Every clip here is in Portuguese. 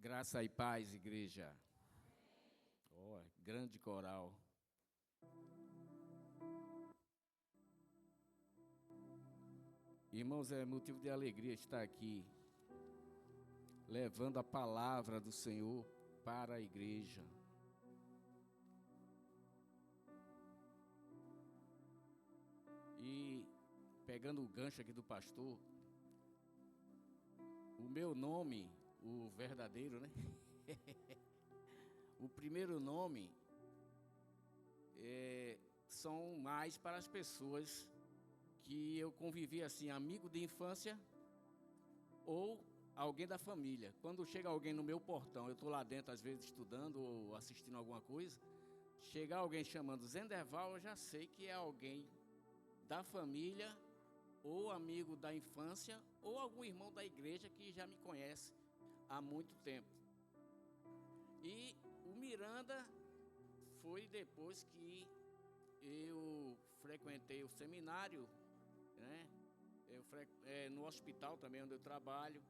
Graça e paz, igreja. Oh, grande coral. Irmãos, é motivo de alegria estar aqui, levando a palavra do Senhor para a igreja. E, pegando o gancho aqui do pastor, o meu nome, o verdadeiro, né? O primeiro nome são mais para as pessoas que eu convivi assim, amigo de infância ou alguém da família. Quando chega alguém no meu portão, eu estou lá dentro às vezes estudando ou assistindo alguma coisa, chegar alguém chamando Zenderval, eu já sei que é alguém da família ou amigo da infância ou algum irmão da igreja que já me conhece há muito tempo. E o Miranda foi depois que eu frequentei o seminário, né? No hospital também onde eu trabalho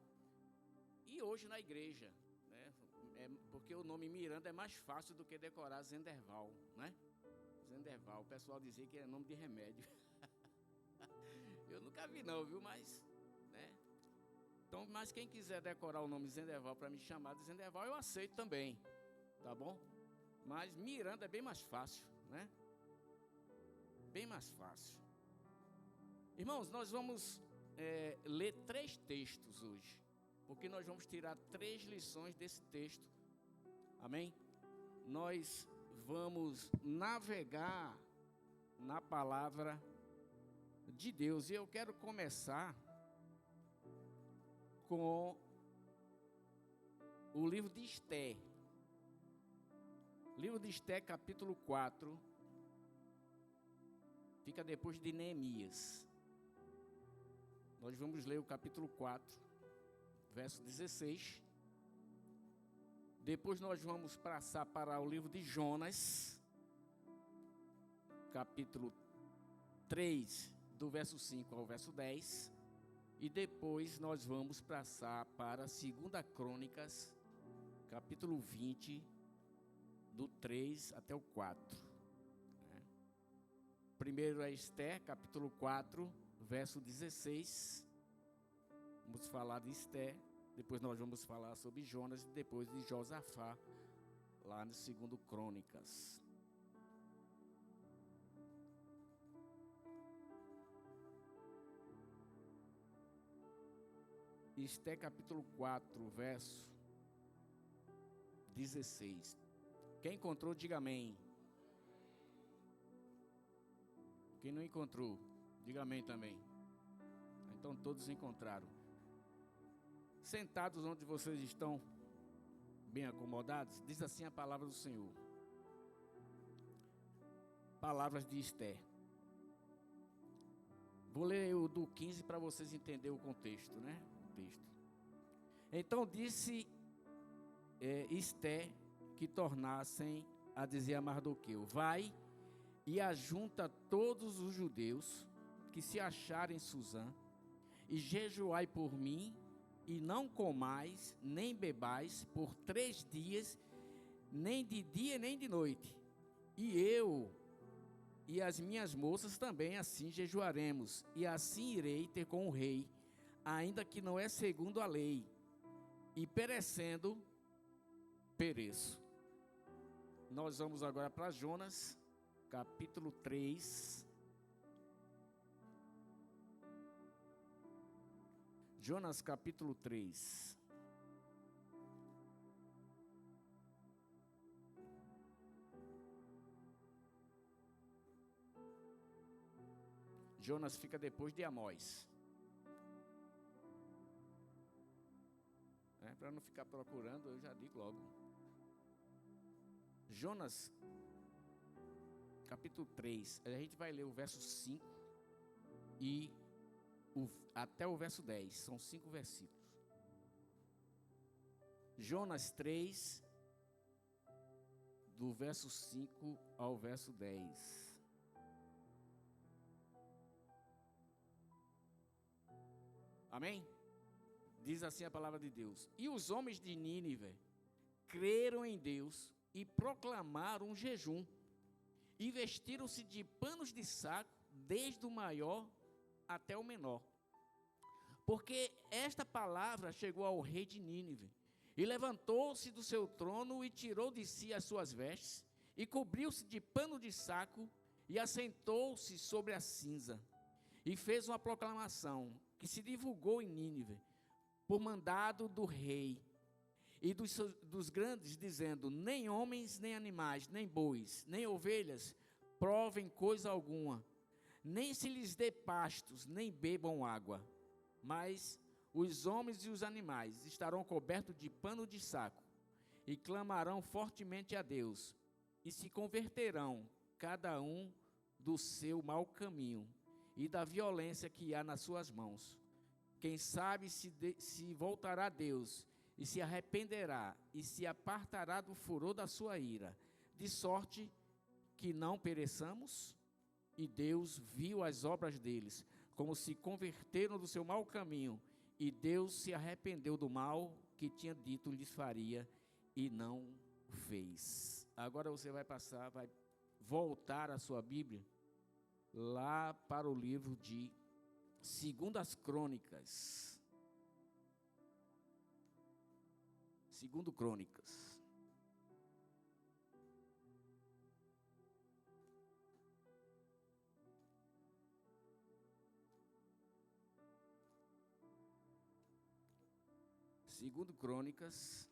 e hoje na igreja, né? Porque o nome Miranda é mais fácil do que decorar Zenderval, né? Zenderval, o pessoal dizia que é nome de remédio. Eu nunca vi não, viu? Mas, né? Então, mas quem quiser decorar o nome Zenderval para me chamar de Zenderval, eu aceito também, tá bom? Mas Miranda é bem mais fácil, né? Bem mais fácil. Irmãos, nós vamos ler 3 textos hoje, porque nós vamos tirar 3 lições desse texto, amém? Nós vamos navegar na palavra de Deus, e eu quero começar com o livro de Esté. Livro de Esté, capítulo 4, fica depois de Neemias. Nós vamos ler o capítulo 4, verso 16. Depois nós vamos passar para o livro de Jonas, capítulo 3, do verso 5 ao verso 10. E depois nós vamos passar para 2 Crônicas, capítulo 20, do 3 até o 4. Primeiro é Esté, capítulo 4, verso 16. Vamos falar de Esté. Depois nós vamos falar sobre Jonas e depois de Josafá, lá no 2 Crônicas. Esté capítulo 4, verso 16. Quem encontrou, diga amém. Quem não encontrou, diga amém também. Então todos encontraram. Sentados onde vocês estão, bem acomodados, diz assim a palavra do Senhor. Palavras de Esté. Vou ler o do 15 para vocês entenderem o contexto, né? Texto. Então disse Esté que tornassem a dizer a Mardoqueu: vai e ajunta todos os judeus que se acharem em Susã, e jejuai por mim, e não comais nem bebais por 3 dias, nem de dia nem de noite. E eu e as minhas moças também assim jejuaremos, e assim irei ter com o rei, ainda que não é segundo a lei, e perecendo, pereço. Nós vamos agora para Jonas, capítulo 3. Jonas, capítulo 3. Jonas fica depois de Amós. Para não ficar procurando, eu já digo logo. Jonas, capítulo 3. A gente vai ler o verso 5 e até o verso 10. São 5 versículos. Jonas 3, do verso 5 ao verso 10. Amém? Diz assim a palavra de Deus: e os homens de Nínive creram em Deus e proclamaram um jejum, e vestiram-se de panos de saco, desde o maior até o menor. Porque esta palavra chegou ao rei de Nínive, e levantou-se do seu trono e tirou de si as suas vestes, e cobriu-se de pano de saco, e assentou-se sobre a cinza, e fez uma proclamação, que se divulgou em Nínive, por mandado do rei, e dos grandes, dizendo: nem homens, nem animais, nem bois, nem ovelhas, provem coisa alguma, nem se lhes dê pastos, nem bebam água. Mas os homens e os animais estarão cobertos de pano de saco, e clamarão fortemente a Deus, e se converterão, cada um do seu mau caminho, e da violência que há nas suas mãos. Quem sabe se voltará a Deus, e se arrependerá, e se apartará do furor da sua ira, de sorte que não pereçamos? E Deus viu as obras deles, como se converteram do seu mau caminho, e Deus se arrependeu do mal que tinha dito lhes faria, e não fez. Agora você vai voltar a sua Bíblia, lá para o livro de 2 Crônicas. 2 Crônicas. Segundo Crônicas,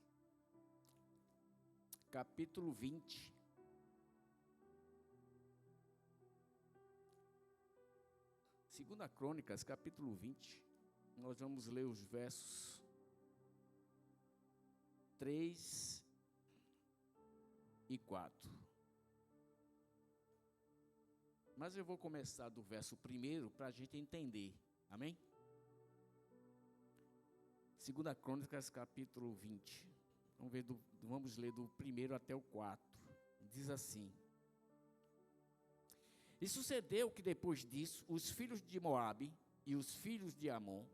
capítulo 20. Segunda Crônicas, capítulo 20. Nós vamos ler os versos 3 e 4. Mas eu vou começar do verso 1 para a gente entender. Amém? 2 Crônicas, capítulo 20. Vamos ler do 1 até o 4. Diz assim: e sucedeu que depois disso, os filhos de Moabe e os filhos de Amon,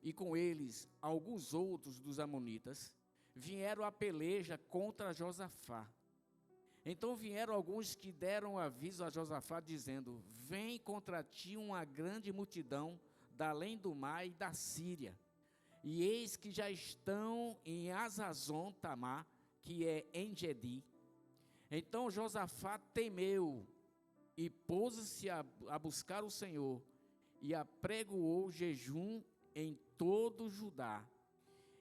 e com eles alguns outros dos amonitas, vieram à peleja contra Josafá. Então vieram alguns que deram aviso a Josafá, dizendo: vem contra ti uma grande multidão da além do mar e da Síria. E eis que já estão em Azazon Tamar, que é En-Gedi. Então Josafá temeu e pôs-se a buscar o Senhor, e apregoou jejum em todo Judá.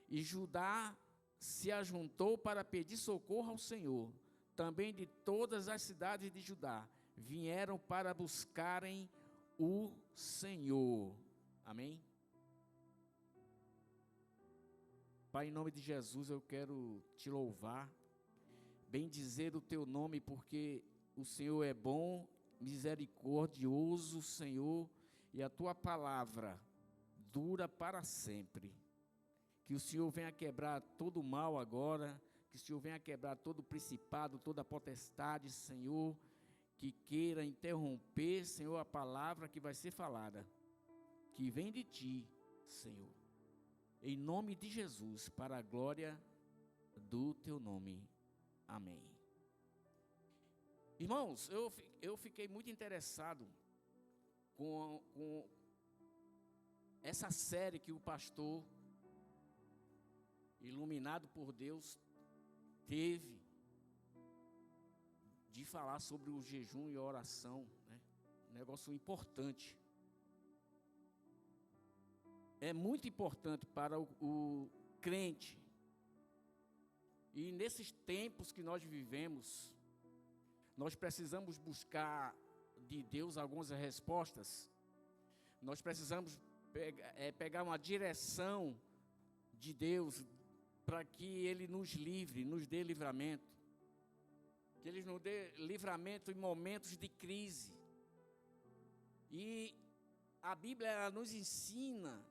E Judá se ajuntou para pedir socorro ao Senhor. Também de todas as cidades de Judá vieram para buscarem o Senhor. Amém? Pai, em nome de Jesus, eu quero te louvar, bendizer o teu nome, porque o Senhor é bom, misericordioso, Senhor, e a tua palavra dura para sempre. Que o Senhor venha quebrar todo o mal agora, que o Senhor venha quebrar todo o principado, toda a potestade, Senhor, que queira interromper, Senhor, a palavra que vai ser falada, que vem de ti, Senhor. Em nome de Jesus, para a glória do teu nome. Amém. Irmãos, eu fiquei muito interessado com essa série que o pastor, iluminado por Deus, teve de falar sobre o jejum e a oração, né? Um negócio importante. É muito importante para o crente. E nesses tempos que nós vivemos, nós precisamos buscar de Deus algumas respostas. Nós precisamos pegar uma direção de Deus para que Ele nos livre, nos dê livramento. Que Ele nos dê livramento em momentos de crise. E a Bíblia ela nos ensina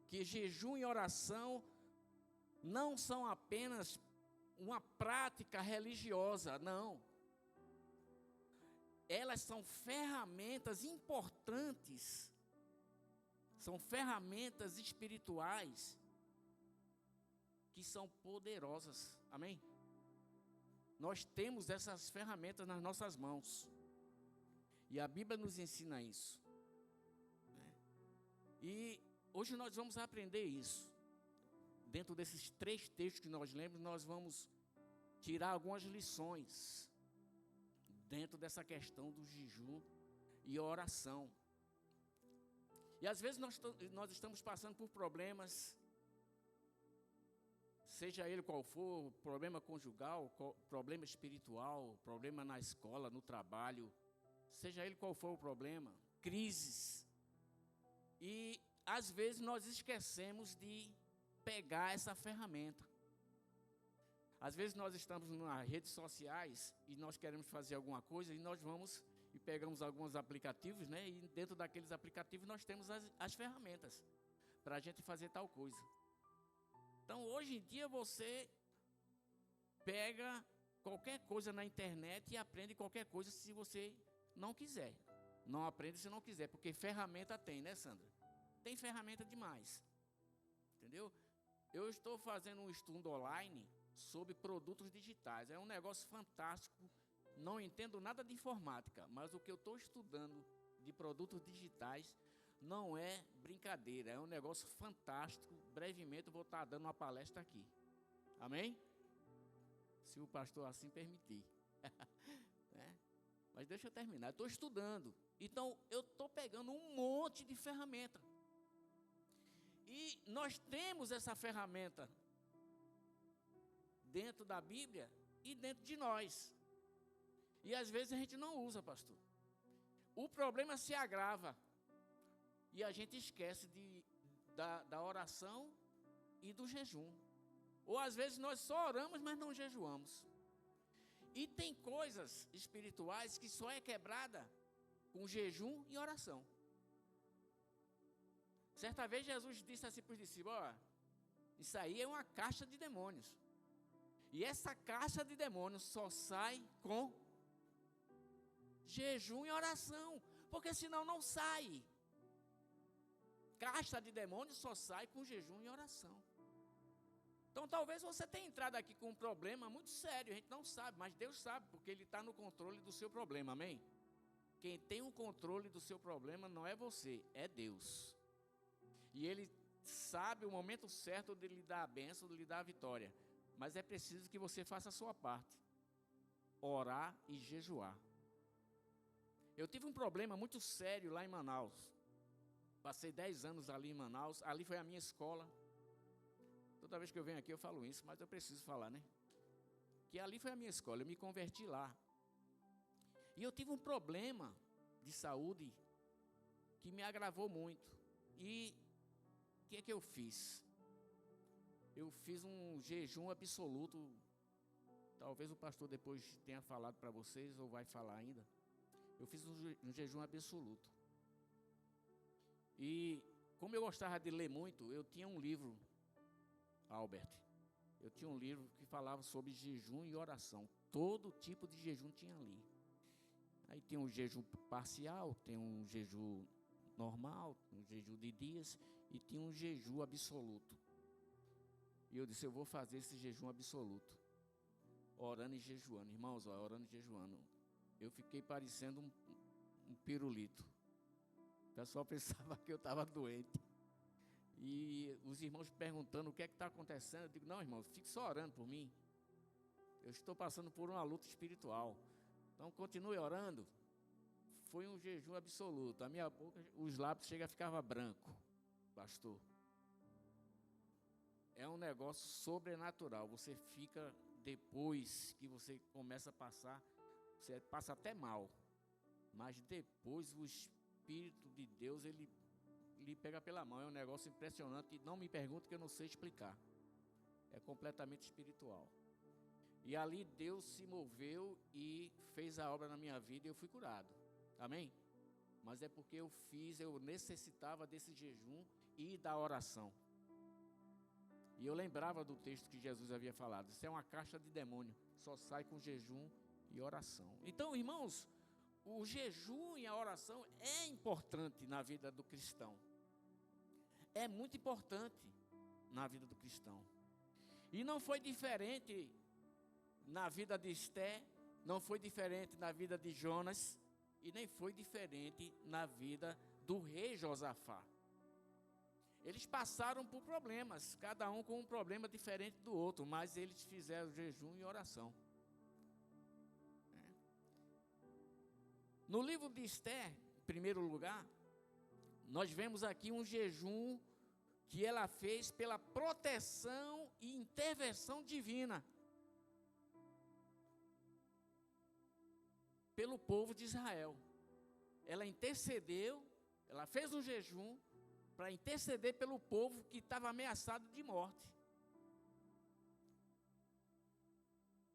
que jejum e oração não são apenas uma prática religiosa, não. Elas são ferramentas importantes, são ferramentas espirituais que são poderosas. Amém? Nós temos essas ferramentas nas nossas mãos. E a Bíblia nos ensina isso. E hoje nós vamos aprender isso. Dentro desses 3 textos que nós lemos, nós vamos tirar algumas lições dentro dessa questão do jejum e oração. E às vezes nós estamos passando por problemas, seja ele qual for, problema conjugal, problema espiritual, problema na escola, no trabalho, seja ele qual for o problema, crises. E às vezes nós esquecemos de pegar essa ferramenta. Às vezes nós estamos nas redes sociais e nós queremos fazer alguma coisa e nós vamos e pegamos alguns aplicativos, né? E dentro daqueles aplicativos nós temos as ferramentas para a gente fazer tal coisa. Então hoje em dia você pega qualquer coisa na internet e aprende qualquer coisa se você não quiser. Não aprende se não quiser, porque ferramenta tem, né, Sandra? Tem ferramenta demais. Entendeu? Eu estou fazendo um estudo online sobre produtos digitais. É um negócio fantástico. Não entendo nada de informática, mas o que eu estou estudando de produtos digitais não é brincadeira. É um negócio fantástico. Brevemente eu vou estar dando uma palestra aqui. Amém? Se o pastor assim permitir. Né? Mas deixa eu terminar. Eu estou estudando. Então eu estou pegando um monte de ferramenta. E nós temos essa ferramenta dentro da Bíblia e dentro de nós. E às vezes a gente não usa, pastor. O problema se agrava. E a gente esquece da oração e do jejum. Ou às vezes nós só oramos, mas não jejuamos. E tem coisas espirituais que só é quebrada com jejum e oração. Certa vez Jesus disse assim para os discípulos: ó, isso aí é uma caixa de demônios. E essa caixa de demônios só sai com jejum e oração. Porque senão não sai. Caixa de demônios só sai com jejum e oração. Então talvez você tenha entrado aqui com um problema muito sério. A gente não sabe, mas Deus sabe, porque Ele está no controle do seu problema, amém? Quem tem o controle do seu problema não é você, é Deus. E Ele sabe o momento certo de lhe dar a bênção, de lhe dar a vitória. Mas é preciso que você faça a sua parte. Orar e jejuar. Eu tive um problema muito sério lá em Manaus. Passei 10 anos ali em Manaus. Ali foi a minha escola. Toda vez que eu venho aqui eu falo isso, mas eu preciso falar, né? Que ali foi a minha escola, eu me converti lá. E eu tive um problema de saúde que me agravou muito. E o que é que eu fiz? Eu fiz um jejum absoluto. Talvez o pastor depois tenha falado para vocês, ou vai falar ainda. Eu fiz um jejum absoluto. E como eu gostava de ler muito, eu tinha um livro, Albert. Eu tinha um livro que falava sobre jejum e oração. Todo tipo de jejum tinha ali. Aí tem um jejum parcial, tem um jejum normal, um jejum de dias, e tinha um jejum absoluto. E eu disse, eu vou fazer esse jejum absoluto. Orando e jejuando. Irmãos, ó, orando e jejuando. Eu fiquei parecendo um pirulito. O pessoal pensava que eu estava doente. E os irmãos perguntando o que é que está acontecendo. Eu digo, não, irmão, fique só orando por mim. Eu estou passando por uma luta espiritual. Então continue orando. Foi um jejum absoluto. A minha boca, os lábios ficavam brancos, pastor. É um negócio sobrenatural. Você fica, depois que você começa a passar, você passa até mal. Mas depois o Espírito de Deus, ele lhe pega pela mão. É um negócio impressionante. E não me pergunte que eu não sei explicar. É completamente espiritual. E ali Deus se moveu e fez a obra na minha vida e eu fui curado. Amém? Mas é porque eu necessitava desse jejum e da oração. E eu lembrava do texto que Jesus havia falado. Isso é uma caixa de demônio. Só sai com jejum e oração. Então, irmãos, o jejum e a oração é importante na vida do cristão. É muito importante na vida do cristão. E não foi diferente na vida de Esté, não foi diferente na vida de Jonas, e nem foi diferente na vida do rei Josafá. Eles passaram por problemas, cada um com um problema diferente do outro, mas eles fizeram jejum e oração. No livro de Esté, em primeiro lugar, nós vemos aqui um jejum que ela fez pela proteção e intervenção divina pelo povo de Israel. Ela intercedeu, ela fez um jejum para interceder pelo povo que estava ameaçado de morte,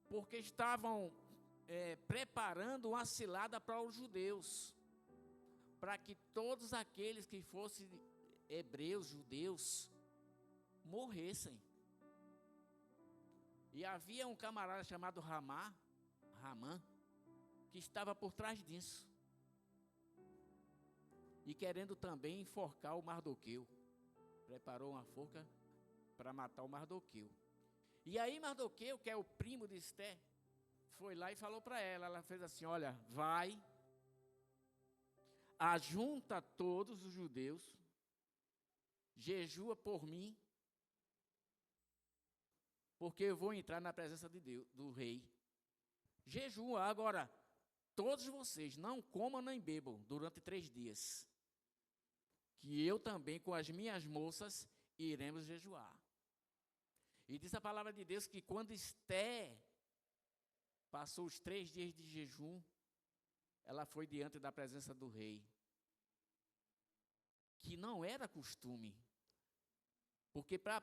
porque estavam preparando uma cilada para os judeus, para que todos aqueles que fossem hebreus, judeus, morressem. E havia um camarada chamado Ramã, que estava por trás disso, e querendo também enforcar o Mardoqueu. Preparou uma forca para matar o Mardoqueu. E aí Mardoqueu, que é o primo de Esté, foi lá e falou para ela. Ela fez assim: olha, vai, ajunta todos os judeus, jejua por mim, porque eu vou entrar na presença de Deus, do rei. Jejua. Agora, todos vocês não comam nem bebam durante 3 dias, que eu também com as minhas moças iremos jejuar. E diz a palavra de Deus que quando Esté passou os 3 dias de jejum, ela foi diante da presença do rei, que não era costume, porque para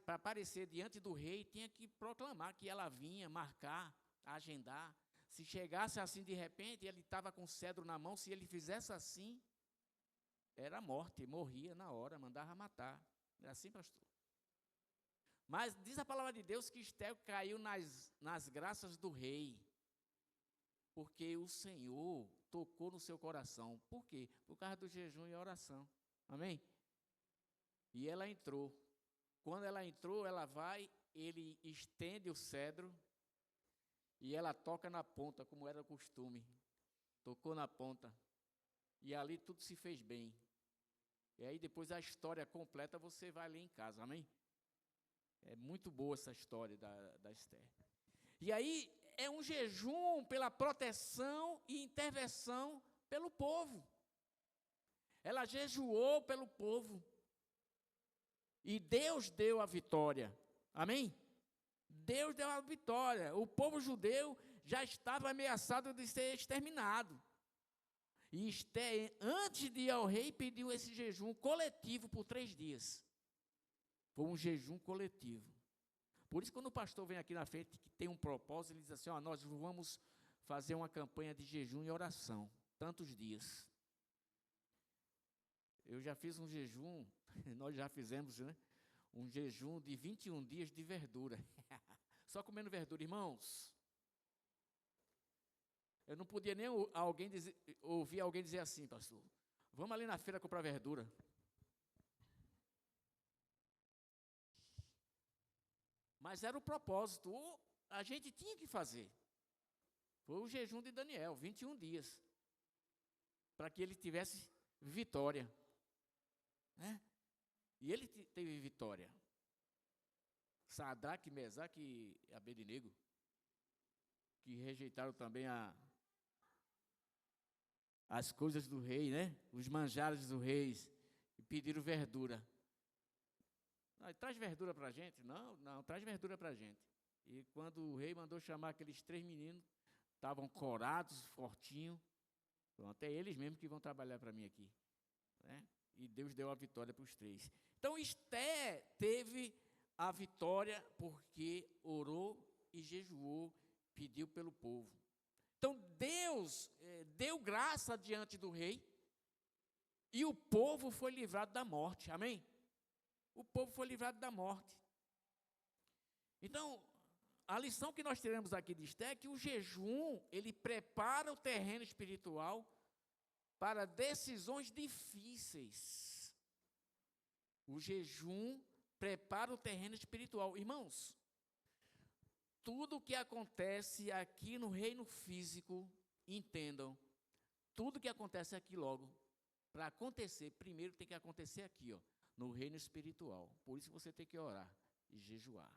aparecer diante do rei, tinha que proclamar que ela vinha, marcar, agendar. Se chegasse assim de repente, ele estava com o cedro na mão, se ele fizesse assim, era morte, morria na hora, mandava matar. É assim, pastor? Mas diz a palavra de Deus que Esté caiu nas graças do rei, porque o Senhor tocou no seu coração. Por quê? Por causa do jejum e oração. Amém? E ela entrou. Quando ela entrou, ela vai, ele estende o cedro e ela toca na ponta, como era o costume. Tocou na ponta. E ali tudo se fez bem. E aí depois a história completa você vai ler em casa. Amém? É muito boa essa história da Esté. E aí é um jejum pela proteção e intervenção pelo povo. Ela jejuou pelo povo. E Deus deu a vitória. Amém? Deus deu a vitória. O povo judeu já estava ameaçado de ser exterminado. E Esté, antes de ir ao rei, pediu esse jejum coletivo por 3 dias. Foi um jejum coletivo. Por isso, quando o pastor vem aqui na frente, que tem um propósito, ele diz assim: ó, nós vamos fazer uma campanha de jejum e oração, tantos dias. Eu já fiz um jejum, nós já fizemos, né? Um jejum de 21 dias de verdura. Só comendo verdura, irmãos. Eu não podia nem ouvir alguém dizer assim: pastor, vamos ali na feira comprar verdura. Mas era o propósito, a gente tinha que fazer. Foi o jejum de Daniel, 21 dias, para que ele tivesse vitória. Né? E ele teve vitória. Sadraque, Mesaque e Abednego, que rejeitaram também as coisas do rei, né? Os manjares do rei, e pediram verdura. Traz verdura para a gente? Não, traz verdura para a gente. E quando o rei mandou chamar aqueles 3 meninos, estavam corados, fortinhos. Pronto, é eles mesmos que vão trabalhar para mim aqui. Né? E Deus deu a vitória para os 3. Então, Esté teve a vitória porque orou e jejuou, pediu pelo povo. Então, Deus deu graça diante do rei e o povo foi livrado da morte. Amém? O povo foi livrado da morte. Então, a lição que nós teremos aqui de Esté é que o jejum, ele prepara o terreno espiritual para decisões difíceis. O jejum prepara o terreno espiritual. Irmãos, tudo que acontece aqui no reino físico, entendam, tudo que acontece aqui logo, para acontecer, primeiro tem que acontecer aqui, ó, no reino espiritual. Por isso você tem que orar e jejuar.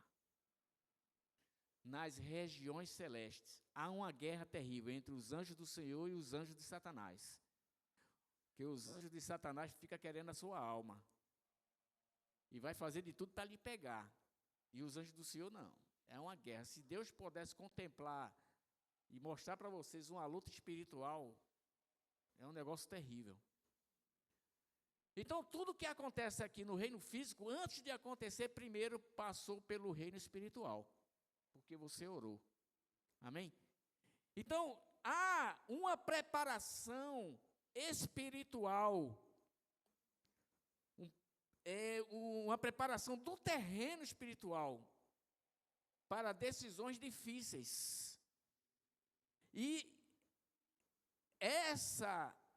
Nas regiões celestes, há uma guerra terrível entre os anjos do Senhor e os anjos de Satanás. Que os anjos de Satanás ficam querendo a sua alma. E vai fazer de tudo para lhe pegar. E os anjos do Senhor não. É uma guerra. Se Deus pudesse contemplar e mostrar para vocês uma luta espiritual, é um negócio terrível. Então, tudo que acontece aqui no reino físico, antes de acontecer, primeiro passou pelo reino espiritual. Porque você orou. Amém? Então, há uma preparação espiritual, uma preparação do terreno espiritual para decisões difíceis. E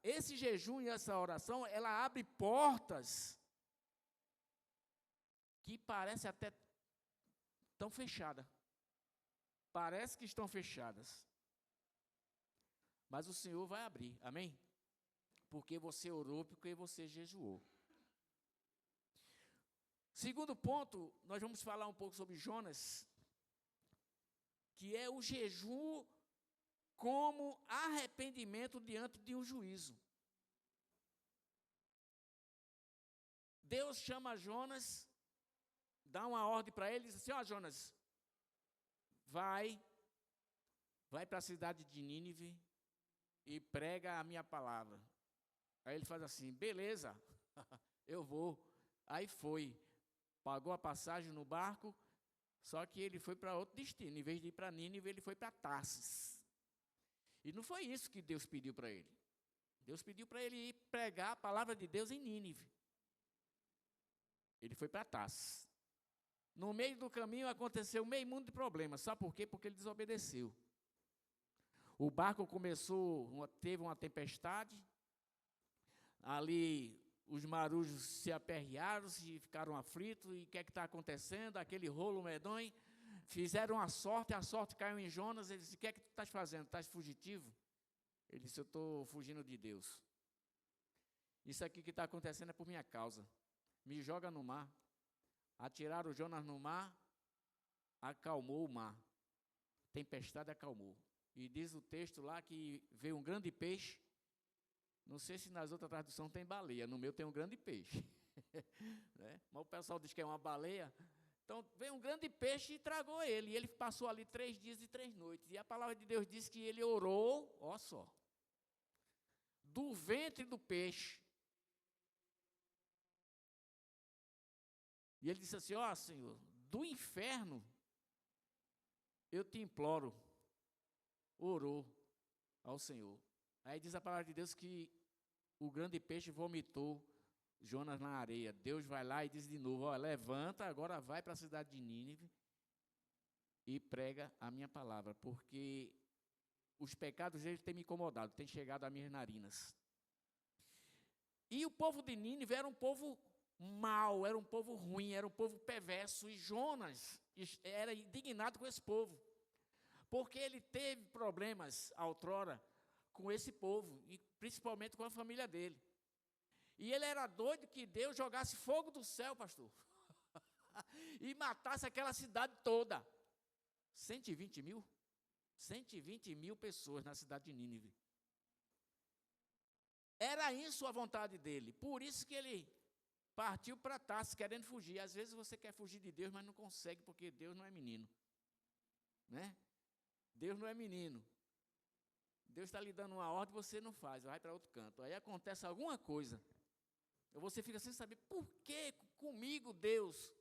esse jejum e essa oração, ela abre portas que parece até tão fechadas. Parece que estão fechadas. Mas o Senhor vai abrir, amém? Porque você orou, porque você jejuou. Segundo ponto, nós vamos falar um pouco sobre Jonas, que é o jejum como arrependimento diante de um juízo. Deus chama Jonas, dá uma ordem para ele, diz assim, ó Jonas, vai para a cidade de Nínive e prega a minha palavra. Aí ele faz assim, beleza, eu vou. Aí foi, pagou a passagem no barco, só que ele foi para outro destino. Em vez de ir para Nínive, ele foi para Tarsis. E não foi isso que Deus pediu para ele. Deus pediu para ele ir pregar a palavra de Deus em Nínive. Ele foi para Tarsis. No meio do caminho aconteceu meio mundo de problemas. Sabe por quê? Porque ele desobedeceu. O barco teve uma tempestade. Ali os marujos se aperrearam, se ficaram aflitos. E o que é que está acontecendo? Aquele rolo medonho. Fizeram a sorte caiu em Jonas. Ele disse, o que é que tu estás fazendo? Estás fugitivo? Ele disse, eu estou fugindo de Deus. Isso aqui que está acontecendo é por minha causa. Me joga no mar. Atiraram Jonas no mar, acalmou o mar. Tempestade acalmou. E diz o texto lá que veio um grande peixe. Não sei se nas outras traduções tem baleia. No meu tem um grande peixe. Né? Mas o pessoal diz que é uma baleia. Então veio um grande peixe e tragou ele. E ele passou ali 3 dias e 3 noites. E a palavra de Deus diz que ele orou, ó só, do ventre do peixe. E ele disse assim, ó Senhor, do inferno eu te imploro. Orou ao Senhor. Aí diz a palavra de Deus que o grande peixe vomitou Jonas na areia. Deus vai lá e diz de novo, ó, levanta, agora vai para a cidade de Nínive e prega a minha palavra, porque os pecados deles têm me incomodado, têm chegado às minhas narinas. E o povo de Nínive era um povo mau, era um povo ruim, era um povo perverso, e Jonas era indignado com esse povo, porque ele teve problemas outrora com esse povo, e principalmente com a família dele. E ele era doido que Deus jogasse fogo do céu, pastor, e matasse aquela cidade toda. 120 mil? 120 mil pessoas na cidade de Nínive. Era isso a vontade dele, por isso que ele partiu para Tarsis, querendo fugir. Às vezes você quer fugir de Deus, mas não consegue, porque Deus não é menino. Né? Deus não é menino. Deus está lhe dando uma ordem, você não faz, vai para outro canto. Aí acontece alguma coisa. Você fica sem saber, por que comigo, Deus?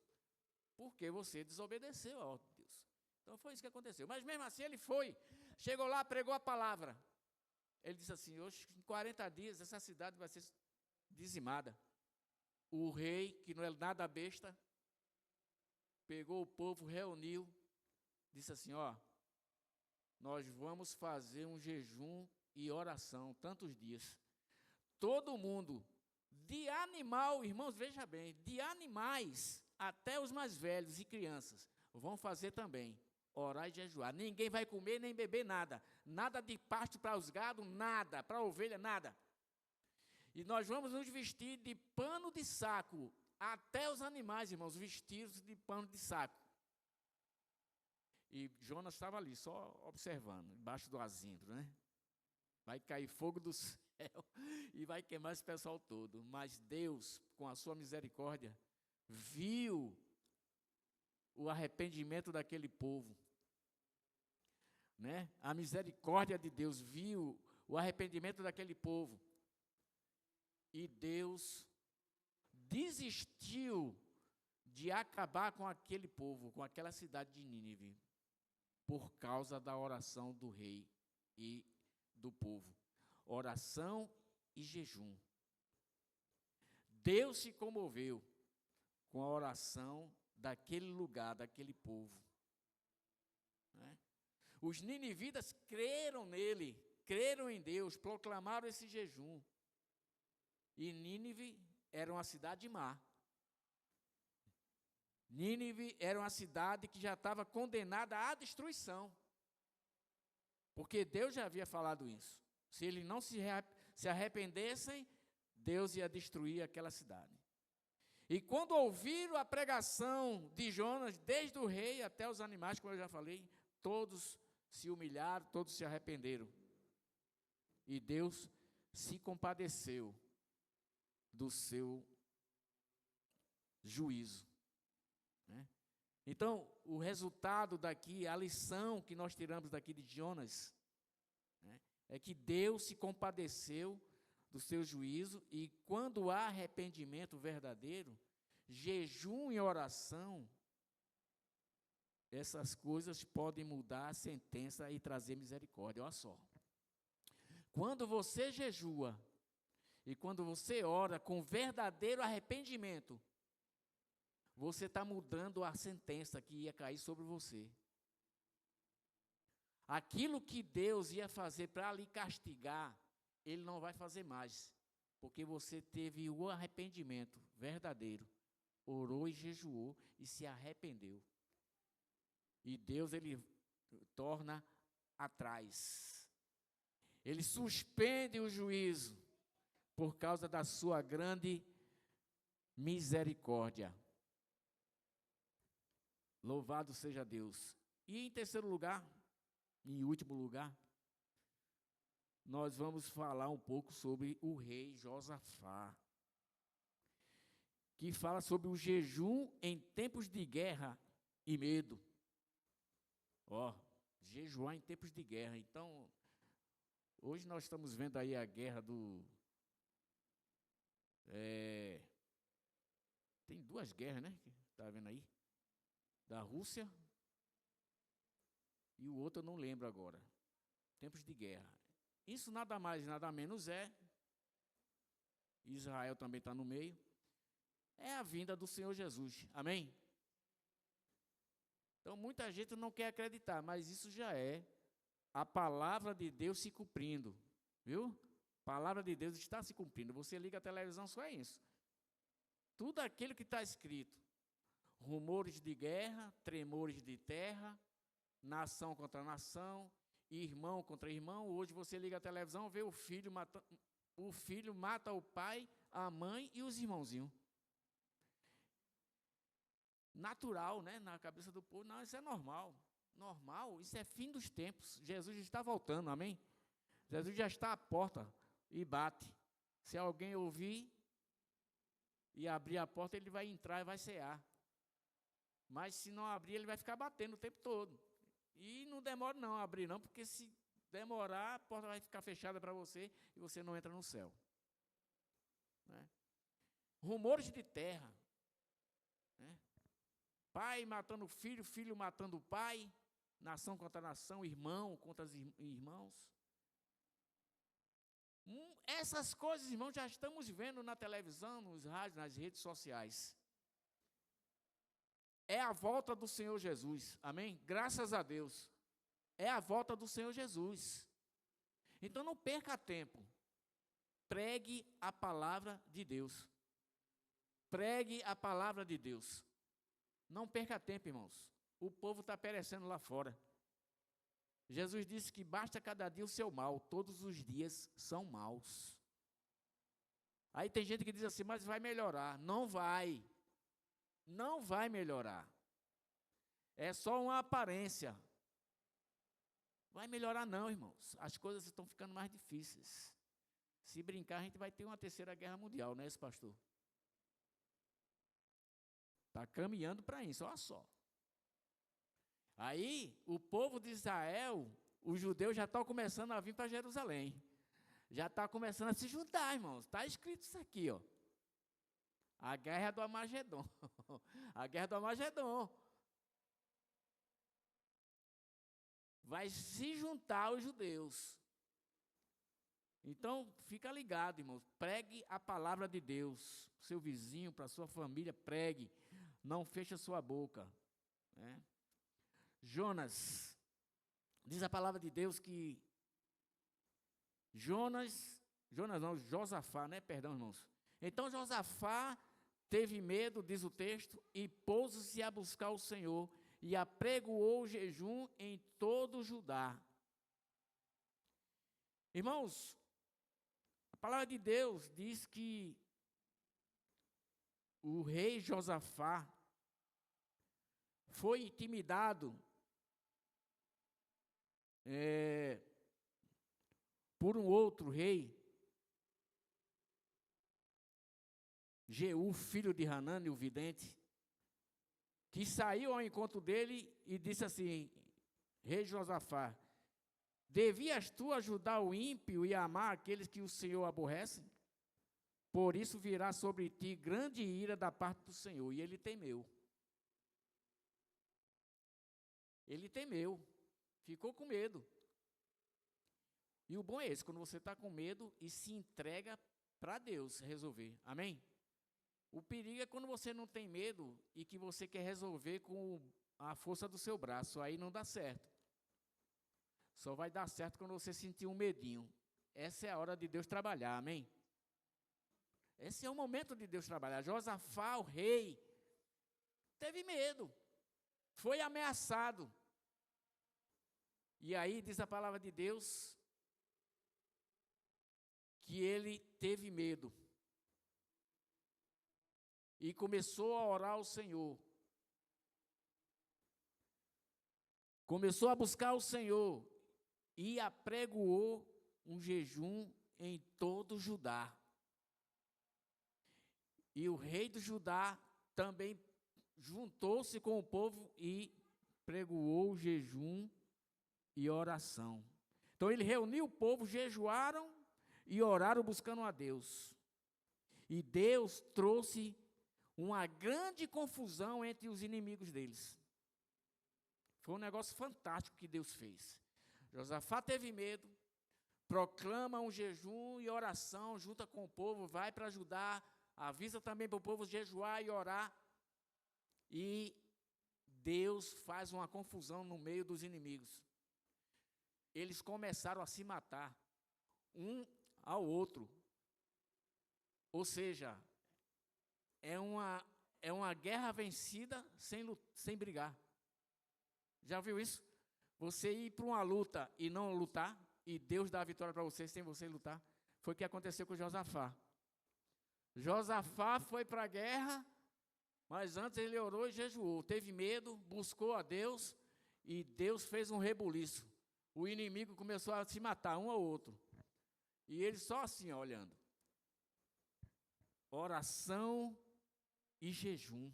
Porque você desobedeceu a ordem de Deus. Então foi isso que aconteceu. Mas mesmo assim ele foi, chegou lá, pregou a palavra. Ele disse assim, hoje, em 40 dias, essa cidade vai ser dizimada. O rei, que não é nada besta, pegou o povo, reuniu, disse assim, ó, nós vamos fazer um jejum e oração, tantos dias. Todo mundo, de animal, irmãos, veja bem, de animais até os mais velhos e crianças, vão fazer também, orar e jejuar. Ninguém vai comer nem beber nada. Nada de pasto para os gados, nada. Para a ovelha, nada. E nós vamos nos vestir de pano de saco. Até os animais, irmãos, vestidos de pano de saco. E Jonas estava ali, só observando, embaixo do asindro, né? Vai cair fogo do céu e vai queimar esse pessoal todo. Mas Deus, com a sua misericórdia, viu o arrependimento daquele povo, né? A misericórdia de Deus viu o arrependimento daquele povo. E Deus desistiu de acabar com aquele povo, com aquela cidade de Nínive, por causa da oração do rei e do povo. Oração e jejum. Deus se comoveu com a oração daquele lugar, daquele povo, né? Os ninivitas creram nele, creram em Deus, proclamaram esse jejum. E Nínive era uma cidade má. Nínive era uma cidade que já estava condenada à destruição. Porque Deus já havia falado isso. Se eles não se arrependessem, Deus ia destruir aquela cidade. E quando ouviram a pregação de Jonas, desde o rei até os animais, como eu já falei, todos se humilharam, todos se arrependeram. E Deus se compadeceu do seu juízo, né? Então, o resultado daqui, a lição que nós tiramos daqui de Jonas, né, é que Deus se compadeceu do seu juízo, e quando há arrependimento verdadeiro, jejum e oração, essas coisas podem mudar a sentença e trazer misericórdia. Olha só, quando você jejua e quando você ora com verdadeiro arrependimento, você está mudando a sentença que ia cair sobre você. Aquilo que Deus ia fazer para lhe castigar, Ele não vai fazer mais, porque você teve o arrependimento verdadeiro, orou e jejuou e se arrependeu. E Deus, Ele torna atrás. Ele suspende o juízo por causa da sua grande misericórdia. Louvado seja Deus. E em terceiro lugar, em último lugar, nós vamos falar um pouco sobre o rei Josafá, que fala sobre o jejum em tempos de guerra e medo. Jejuar em tempos de guerra. Então, hoje nós estamos vendo aí a guerra tem duas guerras, né? Está vendo aí? Da Rússia e o outro eu não lembro agora. Tempos de guerra. Isso nada mais, nada menos Israel também está no meio, é a vinda do Senhor Jesus. Amém? Então, muita gente não quer acreditar, mas isso já é a palavra de Deus se cumprindo. Viu? A palavra de Deus está se cumprindo. Você liga a televisão, só é isso. Tudo aquilo que está escrito. Rumores de guerra, tremores de terra, nação contra nação, irmão contra irmão. Hoje você liga a televisão, vê o filho mata o pai, a mãe e os irmãozinhos. Natural, né? Na cabeça do povo. Não, isso é normal. Normal, isso é fim dos tempos. Jesus está voltando, amém? Jesus já está à porta e bate. Se alguém ouvir e abrir a porta, ele vai entrar e vai cear. Mas se não abrir, ele vai ficar batendo o tempo todo. E não demora não a abrir não, porque se demorar, a porta vai ficar fechada para você e você não entra no céu. Né? Rumores de terra. Né? Pai matando filho, filho matando pai, nação contra nação, irmão contra irmãos. Essas coisas, irmãos, já estamos vendo na televisão, nos rádios, nas redes sociais. É a volta do Senhor Jesus, amém? Graças a Deus. É a volta do Senhor Jesus. Então não perca tempo. Pregue a palavra de Deus. Pregue a palavra de Deus. Não perca tempo, irmãos. O povo está perecendo lá fora. Jesus disse que basta cada dia o seu mal, todos os dias são maus. Aí tem gente que diz assim, mas vai melhorar. Não vai. Não vai melhorar. É só uma aparência. Vai melhorar não, irmãos. As coisas estão ficando mais difíceis. Se brincar, a gente vai ter uma terceira guerra mundial, não é esse pastor? Está caminhando para isso, olha só. Aí, o povo de Israel, os judeus já estão começando a vir para Jerusalém. Já está começando a se juntar, irmãos. Está escrito isso aqui, ó. A guerra do Armagedon. A guerra do Armagedon. Vai se juntar os judeus. Então, fica ligado, irmãos. Pregue a palavra de Deus. Para o seu vizinho, para a sua família, pregue. Não feche a sua boca. Né? Jonas. Diz a palavra de Deus que Josafá, né? Perdão, irmãos. Então, Josafá teve medo, diz o texto, e pôs-se a buscar o Senhor, e apregoou o jejum em todo o Judá. Irmãos, a palavra de Deus diz que o rei Josafá foi intimidado por um outro rei, Jeú, filho de Hanani, o vidente, que saiu ao encontro dele e disse assim, rei Josafá, devias tu ajudar o ímpio e amar aqueles que o Senhor aborrece? Por isso virá sobre ti grande ira da parte do Senhor. E ele temeu. Ele temeu, ficou com medo. E o bom é esse, quando você está com medo e se entrega para Deus resolver. Amém? O perigo é quando você não tem medo e que você quer resolver com a força do seu braço. Aí não dá certo. Só vai dar certo quando você sentir um medinho. Essa é a hora de Deus trabalhar, amém? Esse é o momento de Deus trabalhar. Josafá, o rei, teve medo. Foi ameaçado. E aí diz a palavra de Deus que ele teve medo. E começou a orar ao Senhor. Começou a buscar o Senhor. E apregoou um jejum em todo Judá. E o rei do Judá também juntou-se com o povo e pregoou o jejum e oração. Então ele reuniu o povo, jejuaram e oraram buscando a Deus. E Deus trouxe uma grande confusão entre os inimigos deles. Foi um negócio fantástico que Deus fez. Josafá teve medo, proclama um jejum e oração, junta com o povo, vai para Judá, avisa também para o povo jejuar e orar. E Deus faz uma confusão no meio dos inimigos. Eles começaram a se matar, um ao outro. Ou seja, é uma guerra vencida sem brigar. Já viu isso? Você ir para uma luta e não lutar, e Deus dá a vitória para você sem você lutar. Foi o que aconteceu com Josafá. Josafá foi para a guerra, mas antes ele orou e jejuou. Teve medo, buscou a Deus, e Deus fez um rebuliço. O inimigo começou a se matar, um ao outro. E ele só assim, ó, olhando. Oração e jejum.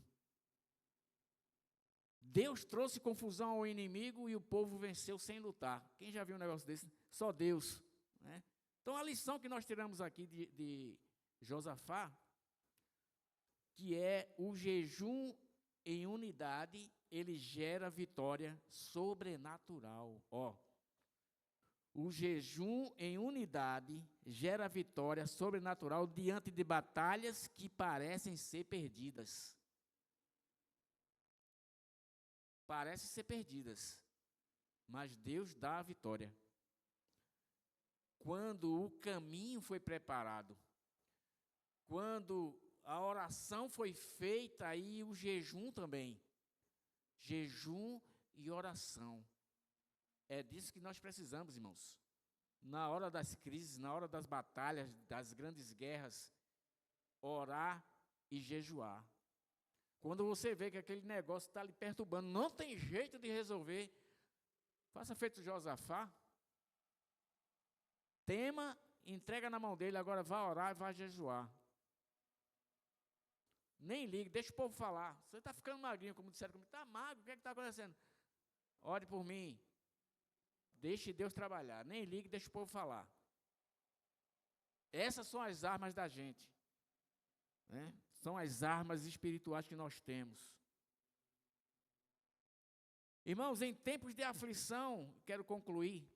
Deus trouxe confusão ao inimigo e o povo venceu sem lutar. Quem já viu um negócio desse? Só Deus. Né? Então, a lição que nós tiramos aqui de Josafá, que é o jejum em unidade, ele gera vitória sobrenatural. Ó, o jejum em unidade gera vitória sobrenatural diante de batalhas que parecem ser perdidas. Parecem ser perdidas, mas Deus dá a vitória. Quando o caminho foi preparado, quando a oração foi feita e o jejum também, jejum e oração. É disso que nós precisamos, irmãos. Na hora das crises, na hora das batalhas, das grandes guerras, orar e jejuar. Quando você vê que aquele negócio está lhe perturbando, não tem jeito de resolver, faça feito Josafá. Tema, entrega na mão dele, agora vá orar e vá jejuar. Nem ligue, deixa o povo falar. Você está ficando magrinho, como disseram comigo. Está magro, o que está acontecendo? Ore por mim. Deixe Deus trabalhar. Nem ligue, deixa o povo falar. Essas são as armas da gente. Né? São as armas espirituais que nós temos. Irmãos, em tempos de aflição, quero concluir,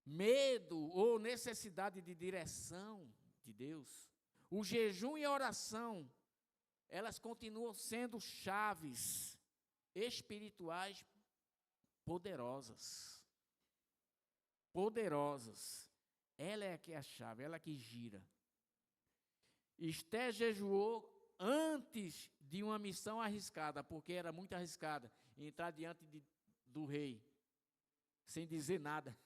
medo ou necessidade de direção de Deus, o jejum e a oração, elas continuam sendo chaves espirituais poderosas. Poderosas. Ela é que é a chave, ela que gira. Esté jejuou antes de uma missão arriscada, porque era muito arriscada, entrar diante do rei, sem dizer nada.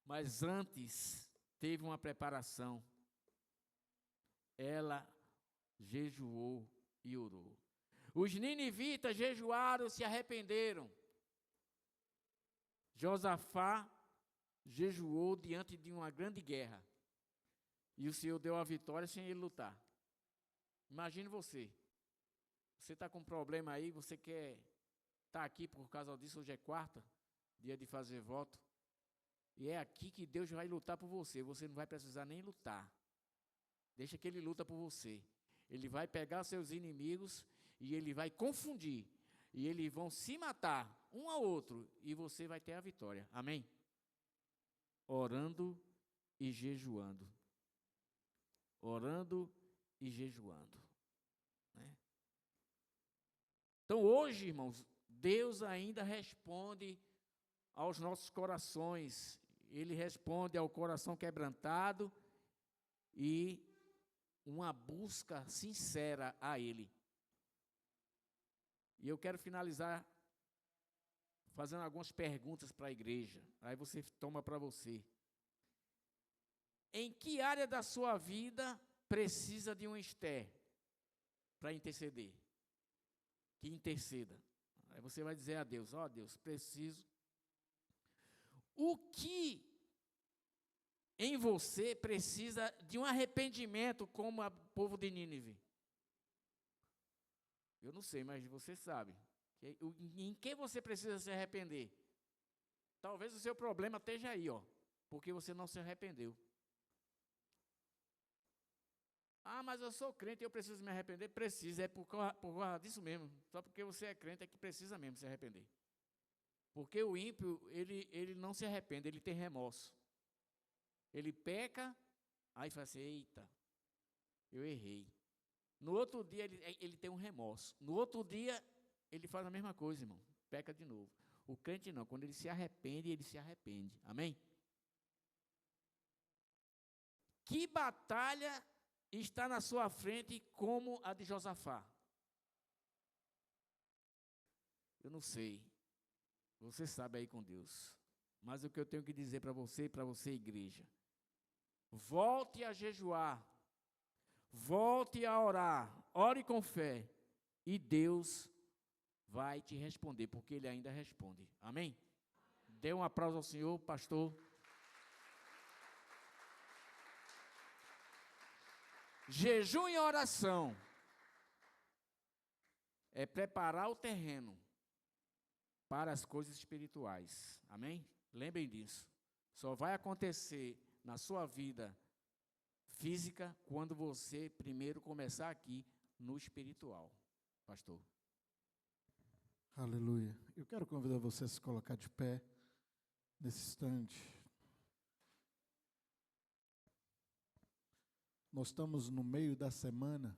Mas antes, teve uma preparação. Ela jejuou e orou. Os ninivitas jejuaram, se arrependeram. Josafá jejuou diante de uma grande guerra. E o Senhor deu a vitória sem ele lutar. Imagine você. Você está com um problema aí, você quer estar aqui por causa disso, hoje é quarta, dia de fazer voto. E é aqui que Deus vai lutar por você. Você não vai precisar nem lutar. Deixa que Ele luta por você. Ele vai pegar seus inimigos e Ele vai confundir. E eles vão se matar, um ao outro. E você vai ter a vitória. Amém? Orando e jejuando. Orando e jejuando. Né? Então hoje, irmãos, Deus ainda responde aos nossos corações. Ele responde ao coração quebrantado e uma busca sincera a Ele. E eu quero finalizar fazendo algumas perguntas para a igreja. Aí você toma para você. Em que área da sua vida precisa de um Esther para interceder? Que interceda. Aí você vai dizer a Deus, ó Deus, preciso. O que em você precisa de um arrependimento como o povo de Nínive? Eu não sei, mas você sabe. Em que você precisa se arrepender? Talvez o seu problema esteja aí, ó, porque você não se arrependeu. Ah, mas eu sou crente e eu preciso me arrepender? Precisa, é por causa disso mesmo. Só porque você é crente é que precisa mesmo se arrepender. Porque o ímpio, ele não se arrepende, ele tem remorso. Ele peca, aí fala assim, eita, eu errei. No outro dia, ele tem um remorso. No outro dia, ele faz a mesma coisa, irmão. Peca de novo. O crente não, quando ele se arrepende. Amém? Que batalha está na sua frente como a de Josafá? Eu não sei. Você sabe aí com Deus. Mas o que eu tenho que dizer para você, igreja, volte a jejuar, volte a orar, ore com fé, e Deus vai te responder, porque Ele ainda responde. Amém? Dê um aplauso ao Senhor, pastor. Jejum e oração é preparar o terreno para as coisas espirituais. Amém? Lembrem disso. Só vai acontecer na sua vida física quando você primeiro começar aqui no espiritual. Pastor. Aleluia. Eu quero convidar você a se colocar de pé nesse instante. Nós estamos no meio da semana